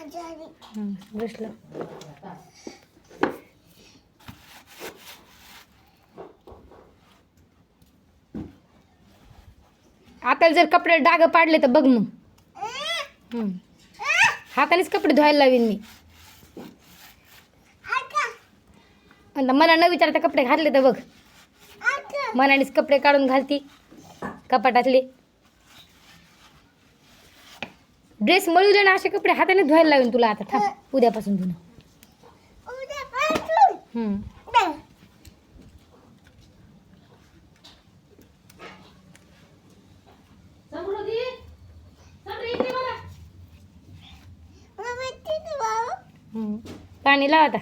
बसलं. आता जर कपडे डाग पाडले तर बघ मग. हातानेच कपडे धुवायला लावीन मी. आता मला न विचारता कपडे घातले तर बघ. मनानेच कपडे काढून घालती कपाटातले. ड्रेस मळू दे ना, असे कपडे हाताने धुवायला लावीन तुला. आता थांब, उद्यापासून धुणं. पाणी लाव आता.